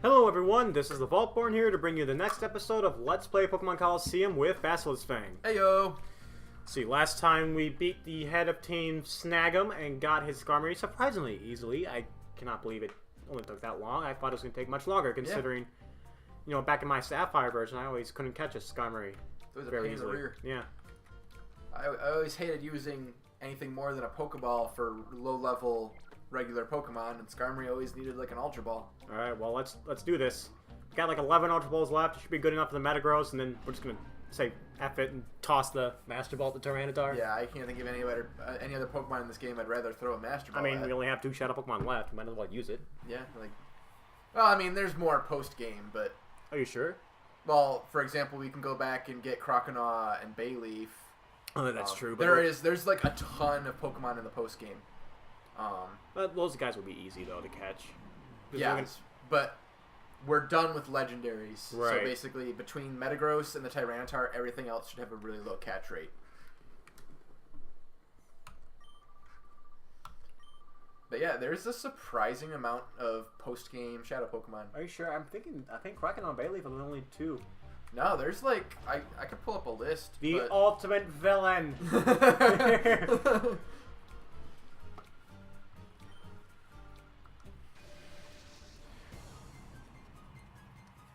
Hello everyone, this is the Vaultborn here to bring you the next episode of Let's Play Pokemon Coliseum with Basilisk Fang. Heyo! See, last time we beat the head of Team Snag'em and got his Skarmory surprisingly easily. I cannot believe it only took that long. I thought it was going to take much longer considering, you know, back in my Sapphire version I always couldn't catch a Skarmory It was a very pain easily. in the rear. Yeah. I always hated using anything more than a Pokeball for low-level regular Pokemon, and Skarmory always needed like an Ultra Ball. Alright, well let's do this. We got like 11 Ultra Balls left. It should be good enough for the Metagross, and then we're just going to say F it and toss the Master Ball to Tyranitar. Yeah, I can't think of any other Pokemon in this game I'd rather throw a Master Ball I mean, at. we only have 2 Shadow Pokemon left. We might as well use it. Yeah, like... Well, I mean, there's more post-game, but... Are you sure? Well, for example, we can go back and get Croconaw and Bayleaf. Oh, that's true. But There's like a ton of Pokemon in the post-game. But those guys would be easy, though, to catch. Yeah, but we're done with legendaries. Right. So basically, between Metagross and the Tyranitar, everything else should have a really low catch rate. But yeah, there's a surprising amount of post-game Shadow Pokemon. Are you sure? I think Kraken and Bayleaf are the only 2. No, there's like... I could pull up a list. The but... ultimate villain!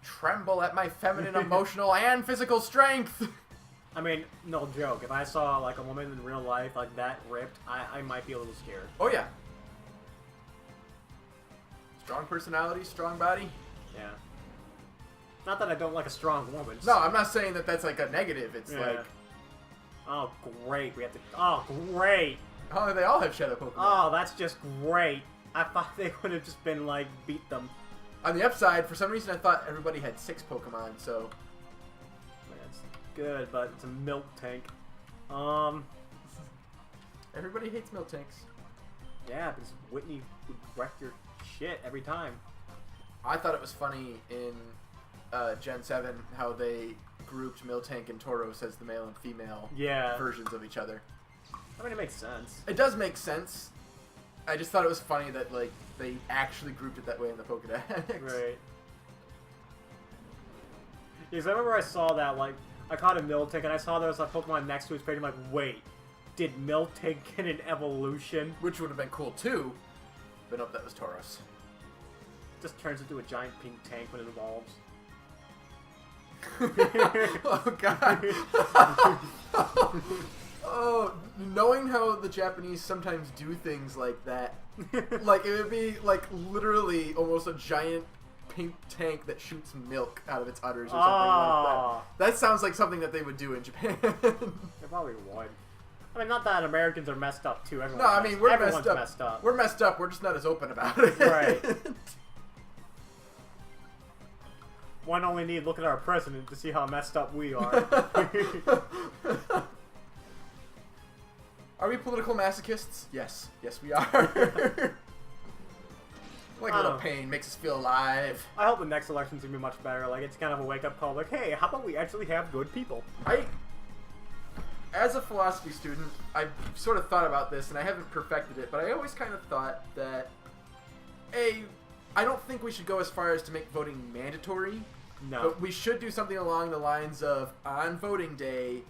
Tremble at my feminine, emotional, and physical strength! I mean, no joke. If I saw like a woman in real life like that ripped, I might be a little scared. Oh yeah. Strong personality, strong body. Yeah. Not that I don't like a strong woman. No, I'm not saying that that's like a negative. It's like... Oh, great. We have to... Oh, great. Oh, they all have Shadow Pokemon. Oh, that's just great. I thought they would have just been like, beat them. On the upside, for some reason I thought everybody had 6 Pokemon, so... That's good, but it's a milk tank. Everybody hates milk tanks. Yeah, because Whitney would wreck your shit every time. I thought it was funny in Gen 7 how they grouped Miltank and Tauros as the male and female versions of each other. I mean, it makes sense. It does make sense. I just thought it was funny that like they actually grouped it that way in the Pokedex. Right. Because I remember I saw that, like, I caught a Miltank and I saw there was a Pokemon next to his page. I'm like, wait, did Miltank get an evolution? Which would have been cool too, but nope, that was Tauros. Just turns into a giant pink tank when it evolves. Oh god. Oh, knowing how the Japanese sometimes do things like that, like it would be like literally almost a giant pink tank that shoots milk out of its udders or something like that. That sounds like something that they would do in Japan. They probably would. I mean, not that Americans are messed up too. No, I mean we're messed up. We're messed up. We're just not as open about it. Right. One only need look at our president to see how messed up we are. Are we political masochists? Yes. Yes, we are. Like a little pain makes us feel alive. I hope the next election's gonna be much better. Like, it's kind of a wake-up call. Like, hey, how about we actually have good people? As a philosophy student, I've sort of thought about this, and I haven't perfected it, but I always kind of thought that, I don't think we should go as far as to make voting mandatory. No. But we should do something along the lines of, on voting day,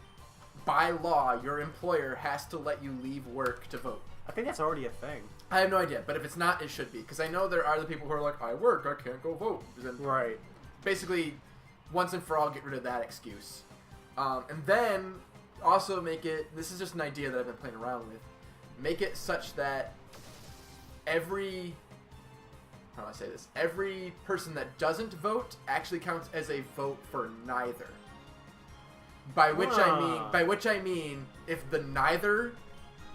by law, your employer has to let you leave work to vote. I think that's already a thing. I have no idea, but if it's not, it should be. Because I know there are the people who are like, I work, I can't go vote. Right. Basically, once and for all, get rid of that excuse. And then, also make it, this is just an idea that I've been playing around with, make it such that every person that doesn't vote actually counts as a vote for neither. By which I mean, if the neither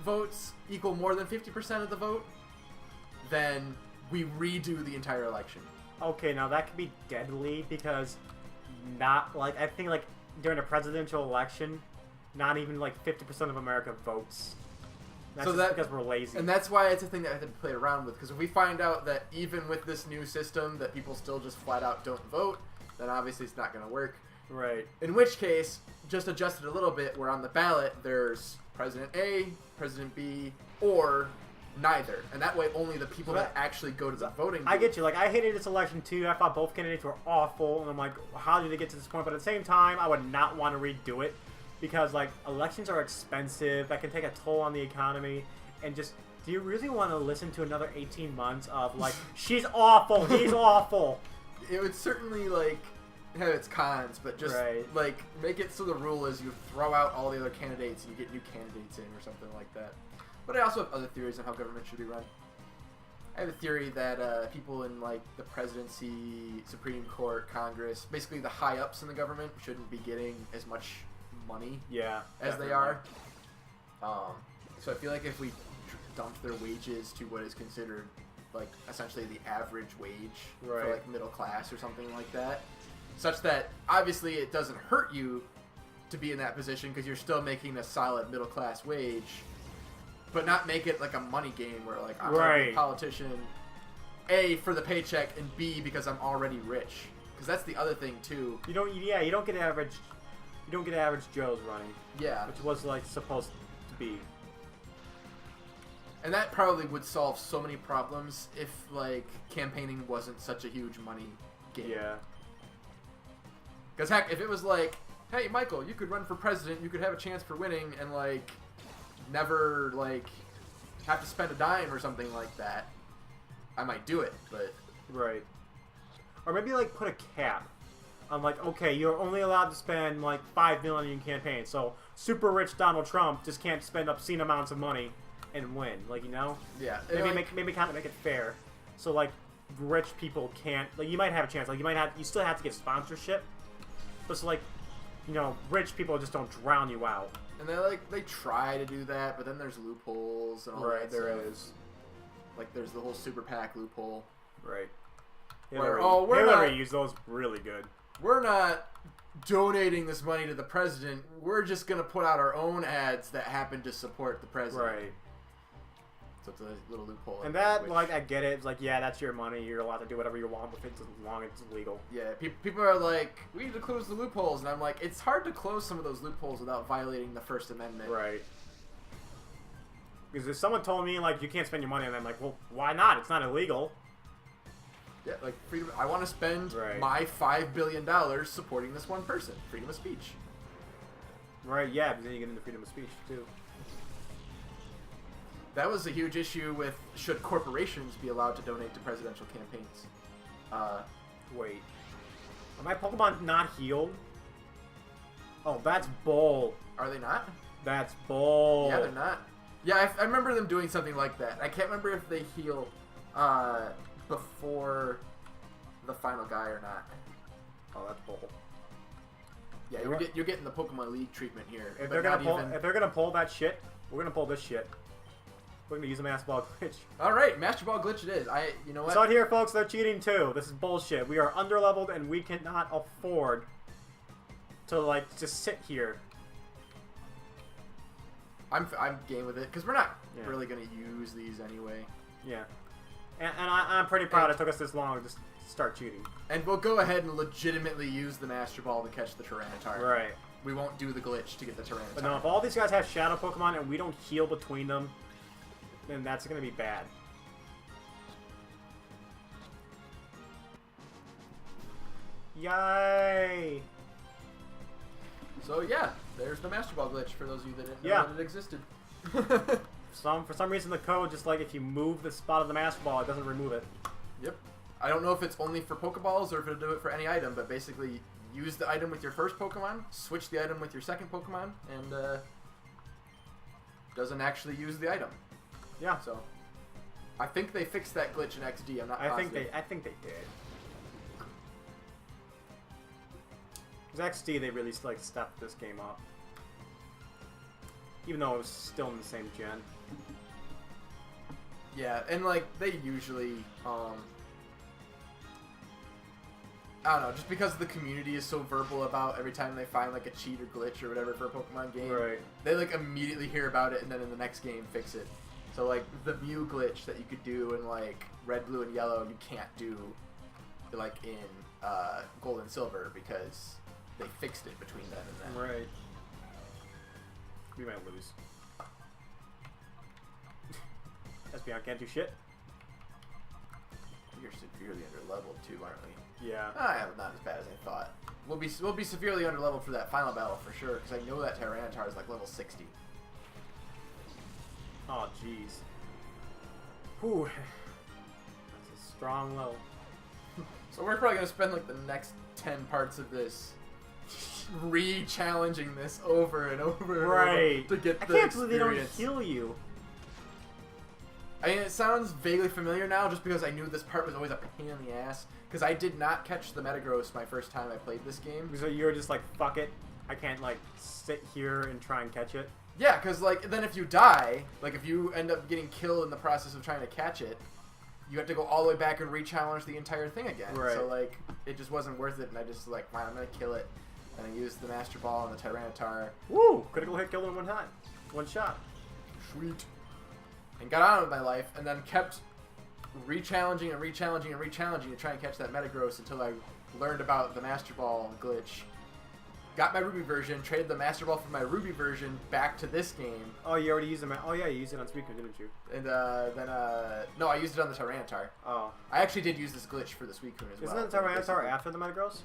votes equal more than 50% of the vote, then we redo the entire election. Okay, now that could be deadly because I think like during a presidential election, not even like 50% of America votes. That's because we're lazy. And that's why it's a thing that I have to play around with, because if we find out that even with this new system that people still just flat out don't vote, then obviously it's not going to work. Right. In which case, just adjust it a little bit, where on the ballot there's President A, President B, or neither. And that way only the people that actually go to the voting booth. I get you. Like, I hated this election too. I thought both candidates were awful. And I'm like, how did they get to this point? But at the same time, I would not want to redo it. Because, like, elections are expensive. That can take a toll on the economy. And just, do you really want to listen to another 18 months of, like, she's awful, he's awful? It would certainly, like, have its cons, but just, like, make it so the rule is you throw out all the other candidates and you get new candidates in or something like that. But I also have other theories on how government should be run. I have a theory that people in, like, the presidency, Supreme Court, Congress, basically the high-ups in the government shouldn't be getting as much money as they are. So I feel like if we dumped their wages to what is considered, like, essentially the average wage for, like, middle class or something like that, such that obviously it doesn't hurt you to be in that position because you're still making a solid middle class wage, but not make it like a money game where, like, I'm a politician, A, for the paycheck, and B, because I'm already rich. Because that's the other thing too. You don't get average Joes running. Yeah. Which was, like, supposed to be. And that probably would solve so many problems if, like, campaigning wasn't such a huge money game. Yeah. Because, heck, if it was like, hey, Michael, you could run for president, you could have a chance for winning, and, like, never, like, have to spend a dime or something like that, I might do it, but... Right. Or maybe, like, put a cap. I'm like, okay, you're only allowed to spend, like, $5 million in campaign, so super rich Donald Trump just can't spend obscene amounts of money and win, like, you know? Yeah. Maybe kind of make it fair, so, like, rich people can't, like, you might have a chance, like, you still have to get sponsorship, but so, like, you know, rich people just don't drown you out. And they try to do that, but then there's loopholes and all that. There is. Like, there's the whole super PAC loophole. Right. Hillary used those really good. We're not donating this money to the president. We're just going to put out our own ads that happen to support the president. Right. So it's a little loophole. And that, like, I get it. It's like, yeah, that's your money. You're allowed to do whatever you want with it as long as it's legal. Yeah, people are like, we need to close the loopholes. And I'm like, it's hard to close some of those loopholes without violating the First Amendment. Right. Because if someone told me, like, you can't spend your money on that, I'm like, well, why not? It's not illegal. Yeah, like, freedom. I want to spend my $5 billion supporting this one person. Freedom of speech. Right, yeah, but then you get into freedom of speech, too. That was a huge issue with should corporations be allowed to donate to presidential campaigns. Wait. Are my Pokemon not healed? Oh, that's bull. Are they not? That's bull. Yeah, they're not. Yeah, I remember them doing something like that. I can't remember if they heal before the final guy or not. Oh, that's bull. Yeah, you're getting the Pokemon League treatment here. If they're gonna pull that shit, we're gonna pull this shit. We're gonna use a Master Ball glitch. All right, Master Ball glitch it is. You know what? So here, folks, they're cheating too. This is bullshit. We are underleveled and we cannot afford to, like, just sit here. I'm game with it because we're not really gonna use these anyway. Yeah, and I'm pretty proud it took us this long to just start cheating. And we'll go ahead and legitimately use the Master Ball to catch the Tyranitar. Right. We won't do the glitch to get the Tyranitar. But no, if all these guys have Shadow Pokemon and we don't heal between them, then that's gonna be bad. Yay! So yeah, there's the Master Ball glitch for those of you that didn't know that it existed. For some reason the code, just like if you move the spot of the Master Ball, it doesn't remove it. Yep. I don't know if it's only for Pokeballs or if it'll do it for any item, but basically use the item with your first Pokemon, switch the item with your second Pokemon, and doesn't actually use the item. Yeah. So I think they fixed that glitch in XD. I'm not positive. I think they did. Because XD, they really, like, stepped this game up. Even though it was still in the same gen. Yeah, and, like, they usually, I don't know, just because the community is so verbal about every time they find, like, a cheat or glitch or whatever for a Pokemon game, they, like, immediately hear about it and then in the next game fix it. So, like, the Mew glitch that you could do in, like, Red, Blue, and Yellow, you can't do, like, in Gold and Silver because they fixed it between then and then. Right. We might lose. Espeon can't do shit. You're severely under-leveled too, aren't we? Yeah. Not as bad as I thought. We'll be severely under-leveled for that final battle for sure, because I know that Tyranitar is like level 60. Oh, jeez. Whew. That's a strong level. So we're probably going to spend like the next 10 parts of this re-challenging this over and over and over to get the experience. I can't believe they don't heal you. I mean, it sounds vaguely familiar now just because I knew this part was always a pain in the ass. Because I did not catch the Metagross my first time I played this game. So you were just like, fuck it. I can't like sit here and try and catch it. Yeah, because like then if you die, like if you end up getting killed in the process of trying to catch it, you have to go all the way back and re-challenge the entire thing again. Right. So like it just wasn't worth it, and I just like, fine, I'm gonna kill it, and I used the Master Ball and the Tyranitar. Woo! Critical hit, killed in one time, one shot. Sweet. And got on with my life, and then kept re-challenging and re-challenging and re-challenging to try and catch that Metagross until I learned about the Master Ball glitch. Got my Ruby version, traded the Master Ball from my Ruby version back to this game. Oh, you already used it. Oh yeah, you used it on Suicune, didn't you? And then no, I used it on the Tyranitar. Oh. I actually did use this glitch for the Suicune as well. Isn't the Tyranitar after the Metagross?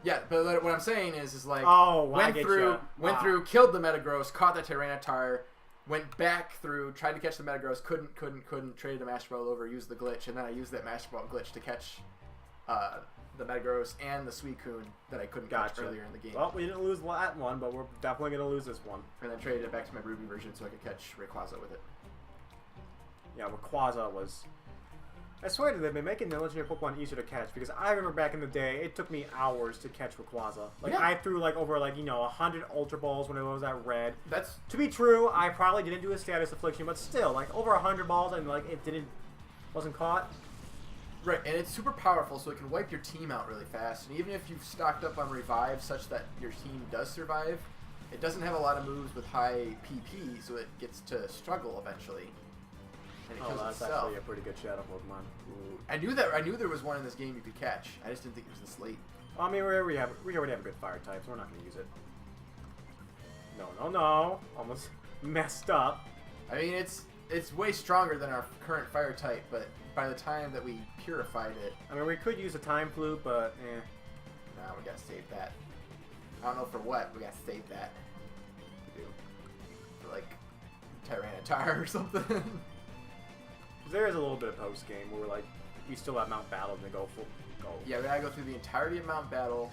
Yeah, but what I'm saying is like went through, killed the Metagross, caught the Tyranitar, went back through, tried to catch the Metagross, couldn't, traded the Master Ball over, used the glitch, and then I used that Master Ball glitch to catch the Metagross and the Suicune that I couldn't catch earlier in the game. Well, we didn't lose that one, but we're definitely going to lose this one. And then traded it back to my Ruby version so I could catch Rayquaza with it. Yeah, Rayquaza was... I swear to they've been making the legendary Pokemon easier to catch, because I remember back in the day, it took me hours to catch Rayquaza. Like, I threw, like, over, like, 100 Ultra Balls when it was at Red. That's... To be true, I probably didn't do a Status Affliction, but still, like, over 100 balls and, like, wasn't caught. Right, and it's super powerful, so it can wipe your team out really fast. And even if you've stocked up on Revive such that your team does survive, it doesn't have a lot of moves with high PP, so it gets to struggle eventually. And it kills that's itself. actually a pretty good Shadow Pokemon. Ooh. I knew there was one in this game you could catch. I just didn't think it was this late. Well, I mean, we already have a good Fire type, so we're not going to use it. No. Almost messed up. I mean, it's way stronger than our current Fire type, but by the time that we purified it... I mean, we could use a Time Flute, but eh. Nah, we gotta save that. I don't know for what, we gotta save that. We do. For, like, Tyranitar or something. There is a little bit of post-game where, like, we still have Mount Battle to go full... Yeah, we gotta go through the entirety of Mount Battle.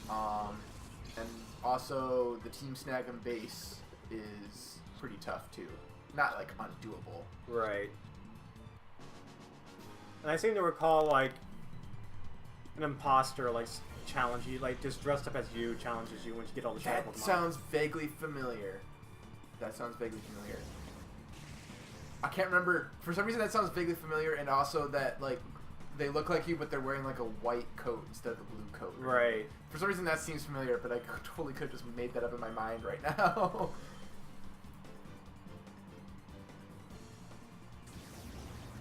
And also, the Team Snag'em base is pretty tough, too. Not, like, undoable. Right. And I seem to recall, like, an imposter, like, challenge you, like, just dressed up as you, challenges you when you get all the Shadow Pokemon. That sounds vaguely familiar. I can't remember. For some reason, that sounds vaguely familiar, and also that, like, they look like you, but they're wearing, like, a white coat instead of a blue coat. Right. For some reason, that seems familiar, but I totally could have just made that up in my mind right now.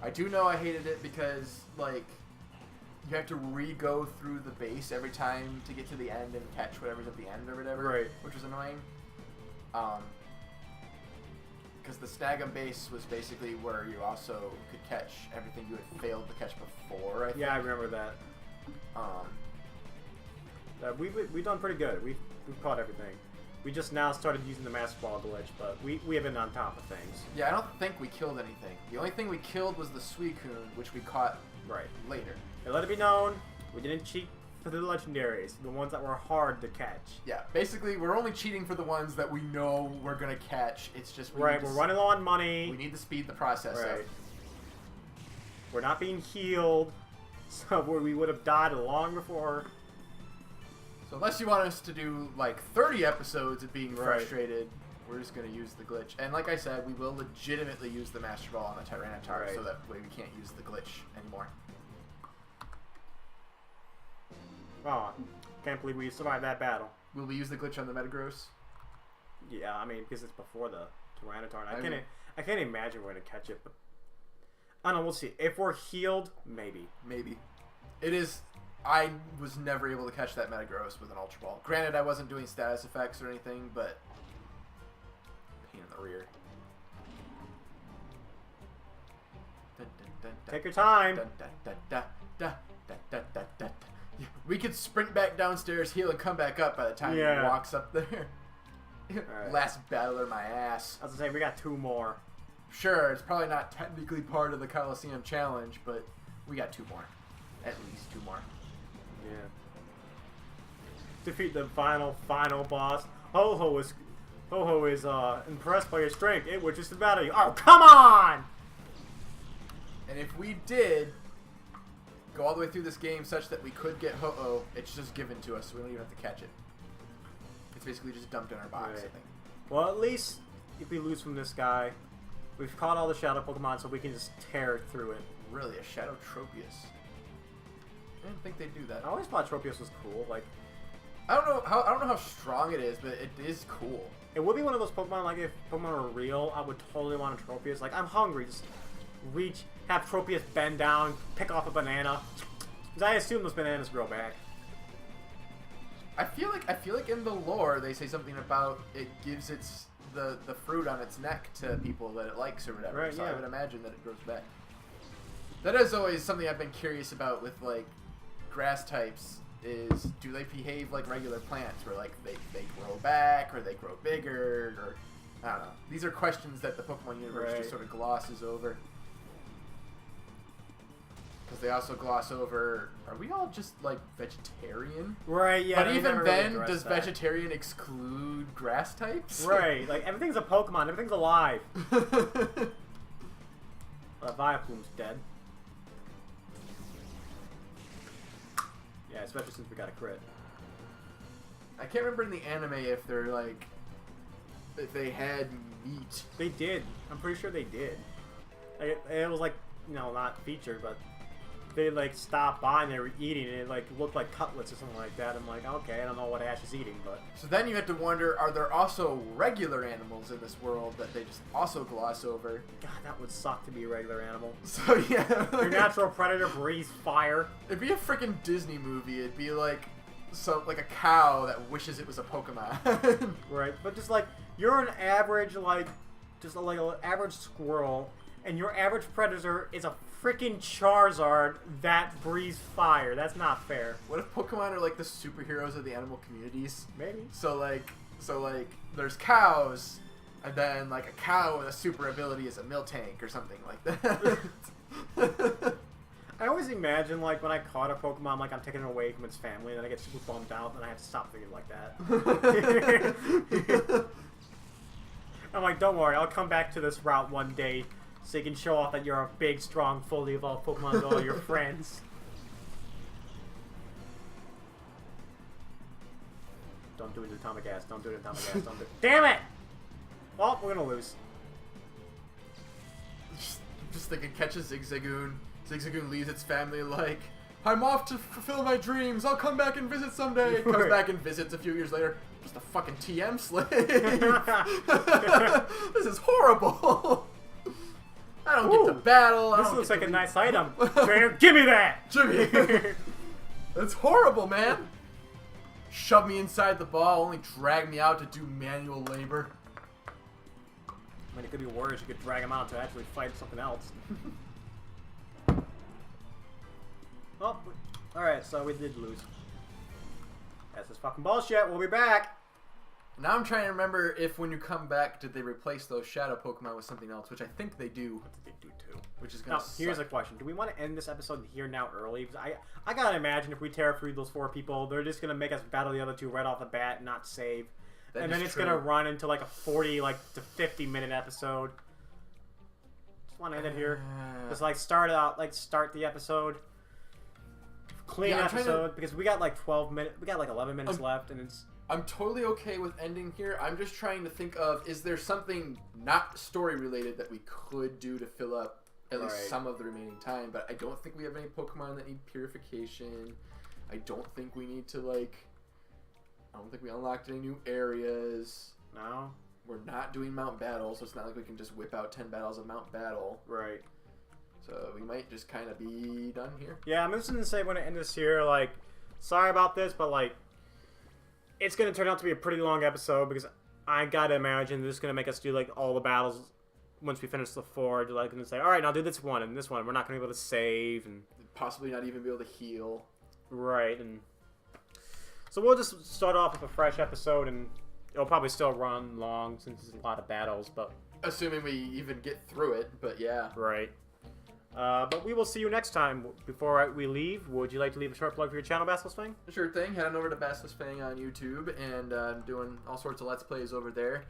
I do know I hated it because, like, you have to re-go through the base every time to get to the end and catch whatever's at the end or whatever. Right. Which was annoying. Because the Snag'em base was basically where you also could catch everything you had failed to catch before, I think. Yeah, I remember that. We've done pretty good. We've caught everything. We just now started using the Master Ball glitch, but we have been on top of things. Yeah, I don't think we killed anything. The only thing we killed was the Suicune, which we caught later. And let it be known, we didn't cheat for the legendaries, the ones that were hard to catch. Yeah, basically, we're only cheating for the ones that we know we're going to catch. It's just... we're running low on money. We need to speed the process up. We're not being healed, so we would have died long before... So unless you want us to do, like, 30 episodes of being frustrated, we're just going to use the glitch. And like I said, we will legitimately use the Master Ball on the Tyranitar, so that way we can't use the glitch anymore. Oh, can't believe we survived that battle. Will we use the glitch on the Metagross? Yeah, I mean, because it's before the Tyranitar. I can't imagine we're going to catch it, but... I don't know, we'll see. If we're healed, maybe. Maybe. It is... I was never able to catch that Metagross with an Ultra Ball. Granted, I wasn't doing status effects or anything, but... pain in the rear. Take your time. We could sprint back downstairs, heal, and come back up by the time he walks up there. Right. Last battler, my ass. I was gonna say, we got 2 more. Sure, it's probably not technically part of the Coliseum challenge, but we got 2 more. At least 2 more. Yeah. Defeat the final boss. Ho-Ho is impressed by your strength. It was just about you. Oh, come on! And if we did go all the way through this game such that we could get Ho-Oh, it's just given to us, so we don't even have to catch it. It's basically just dumped in our box, I think. Well, at least if we lose from this guy, we've caught all the Shadow Pokemon, so we can just tear through it. Really, a Shadow Tropius? I didn't think they'd do that. I always thought Tropius was cool. Like, I don't know how strong it is, but it is cool. It would be one of those Pokemon, like, if Pokemon were real, I would totally want a Tropius. Like, I'm hungry. Just reach, have Tropius bend down, pick off a banana. Because I assume those bananas grow back. I feel like in the lore they say something about it gives the fruit on its neck to people that it likes or whatever. Right, so yeah. I would imagine that it grows back. That is always something I've been curious about with like grass types. Is do they behave like regular plants where like they grow back or they grow bigger or I don't know. These are questions that the Pokemon universe just sort of glosses over. Because they also gloss over, are we all just like vegetarian? Right, yeah. But even then, does vegetarian exclude grass types? Right, like everything's a Pokemon, everything's alive. Vileplume's dead. Yeah, especially since we got a crit. I can't remember in the anime if they're like, if they had meat. They did. I'm pretty sure they did. Like, it was like, you know, not featured, but they like stopped by and they were eating and it like looked like cutlets or something like that. I'm like, okay, I don't know what Ash is eating, but so then you have to wonder, are there also regular animals in this world that they just also gloss over? God, that would suck to be a regular animal. So yeah, your natural predator breathes fire. It'd be a freaking Disney movie. It'd be like like a cow that wishes it was a Pokemon. Right, but just like you're an average like an average squirrel, and your average predator is a freaking Charizard that breathes fire. That's not fair. What if Pokemon are like the superheroes of the animal communities? Maybe. So like there's cows, and then like a cow with a super ability is a Miltank or something like that. I always imagine like when I caught a Pokemon, like I'm taking it away from its family, and then I get super bummed out, and I have to stop thinking like that. I'm like, don't worry, I'll come back to this route one day. So you can show off that you're a big, strong, fully evolved Pokemon to all your friends. Don't do it to Atomic Gas. Don't do it to Atomic Gas. Don't do it. Damn it! Well, we're gonna lose. Just thinking, catch a Zigzagoon. Zigzagoon leaves its family like, I'm off to fulfill my dreams. I'll come back and visit someday. It comes back and visits a few years later. Just a fucking TM slave. This is horrible. I don't get to battle. This looks like a nice item. Trainer, give me that! Jimmy! That's horrible, man. Shove me inside the ball, only drag me out to do manual labor. I mean, it could be worse. You could drag him out to actually fight something else. Well, alright, so we did lose. That's just fucking bullshit. We'll be back. Now I'm trying to remember if when you come back, did they replace those shadow Pokemon with something else, which I think they do. They do too. Which is gonna now, here's a question. Do we want to end this episode here now early? Because I gotta imagine if we tear through those 4 people, they're just gonna make us battle the other 2 right off the bat and not save. That and then it's gonna run into like a 40 to 50 minute episode. Just want to end it here. Just like start the episode. Clean episode because we got like 12 minutes. We got like 11 minutes left, and it's. I'm totally okay with ending here. I'm just trying to think of, is there something not story related that we could do to fill up at least some of the remaining time? But I don't think we have any Pokemon that need purification. I don't think we need to I don't think we unlocked any new areas. No. We're not doing Mount Battle, so it's not like we can just whip out 10 battles of Mount Battle. Right. So we might just kind of be done here. Yeah, I'm just gonna say when I end this here, sorry about this, but it's going to turn out to be a pretty long episode because I got to imagine this is going to make us do all the battles once we finish the 4, you're like going to say, all right, now do this one and this one. We're not going to be able to save and possibly not even be able to heal. Right, and so we'll just start off with a fresh episode, and it'll probably still run long since there's a lot of battles, but assuming we even get through it, but yeah. Right. But we will see you next time. Before we leave, would you like to leave a short plug for your channel, Basilisk Fang? Sure thing. Head on over to Basilisk Fang on YouTube, and I'm doing all sorts of Let's Plays over there.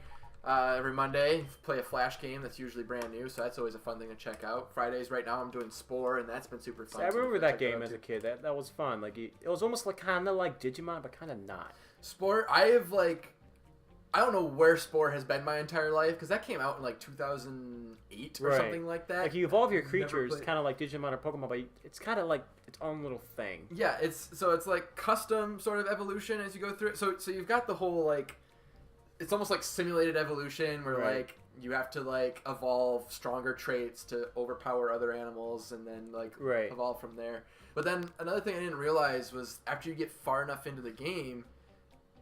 Every Monday, play a Flash game that's usually brand new, so that's always a fun thing to check out. Fridays, right now, I'm doing Spore, and that's been super fun. See, I remember that game as a kid. That was fun. Like it was almost like kind of like Digimon, but kind of not. Spore, I don't know where Spore has been my entire life, because that came out in like 2008 or something like that. Like you evolve your creatures, kind of like Digimon or Pokemon, but it's kind of like its own little thing. Yeah, it's like custom sort of evolution as you go through it. So you've got the whole like. It's almost like simulated evolution where like you have to like evolve stronger traits to overpower other animals and then like evolve from there. But then another thing I didn't realize was after you get far enough into the game,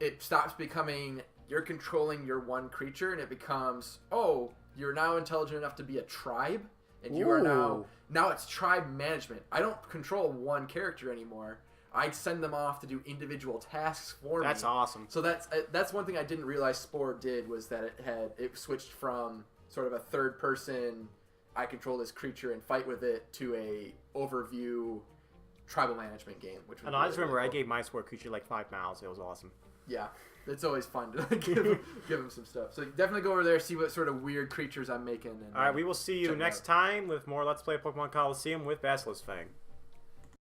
it stops becoming you're controlling your one creature and it becomes, oh, you're now intelligent enough to be a tribe and you are now it's tribe management. I don't control one character anymore. I send them off to do individual tasks for me. That's awesome. So that's one thing I didn't realize Spore did was that it switched from sort of a third person, I control this creature and fight with it, to a overview tribal management game. Which was I just remember I gave my Spore creature like 5 miles. It was awesome. Yeah, it's always fun to give him some stuff. So definitely go over there, see what sort of weird creatures I'm making. And, all right, we will see you next time with more Let's Play Pokemon Coliseum with Basilisk Fang.